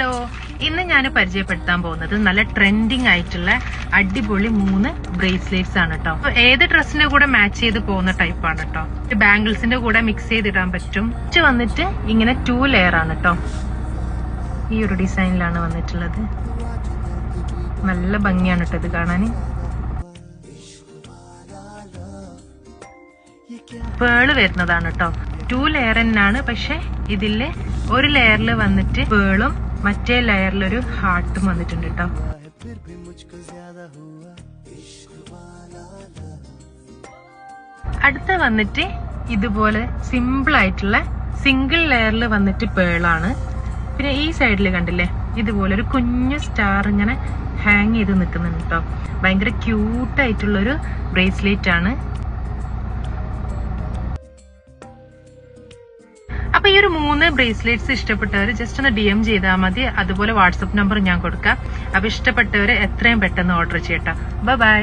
Hello, ഇന്ന് ഞാൻ പരിചയപ്പെടുത്താൻ പോകുന്നത് നല്ല ട്രെൻഡിങ് ആയിട്ടുള്ള അടിപൊളി 3 ബ്രേസ്ലെറ്റ്സ് ആണ് കേട്ടോ. ഏത് ഡ്രസ്സിന്റെ കൂടെ മാച്ച് ചെയ്ത് പോകുന്ന ടൈപ്പ് ആണ് കേട്ടോ. ബാംഗിൾസിന്റെ കൂടെ മിക്സ് ചെയ്തിടാൻ പറ്റും. ഇത് വന്നിട്ട് ഇങ്ങനെ 2 ലെയർ ആണ് കേട്ടോ. ഈ ഒരു ഡിസൈനിലാണ് വന്നിട്ടുള്ളത്. നല്ല ഭംഗിയാണ് കേട്ടോ ഇത് കാണാൻ. പേള് വരുന്നതാണ് കേട്ടോ. 2 ലെയർ തന്നെയാണ്, പക്ഷെ ഇതില് ഒരു ലെയറിൽ വന്നിട്ട് പേളും മറ്റേ ലെയറിൽ ഒരു ഹാർട്ടും വന്നിട്ടുണ്ട് കേട്ടോ. അടുത്ത വന്നിട്ട് ഇതുപോലെ സിമ്പിൾ ആയിട്ടുള്ള സിംഗിൾ ലെയറിൽ വന്നിട്ട് പേളാണ്. പിന്നെ ഈ സൈഡിൽ കണ്ടില്ലേ, ഇതുപോലെ ഒരു കുഞ്ഞു സ്റ്റാർ ഇങ്ങനെ ഹാങ് ചെയ്ത് നിൽക്കുന്നുണ്ട് കേട്ടോ. ഭയങ്കര ക്യൂട്ടായിട്ടുള്ളൊരു ബ്രേസ്ലെറ്റ് ആണ്. അപ്പൊ ഈ ഒരു 3 ബ്രേസ്ലെറ്റ്സ് ഇഷ്ടപ്പെട്ടവർ ജസ്റ്റ് ഒന്ന് DM ചെയ്താൽ മതി. അതുപോലെ വാട്സപ്പ് നമ്പർ ഞാൻ കൊടുക്കാം. അപ്പൊ ഇഷ്ടപ്പെട്ടവര് എത്രയും പെട്ടെന്ന് ഓർഡർ ചെയ്യട്ടോ. ബൈ.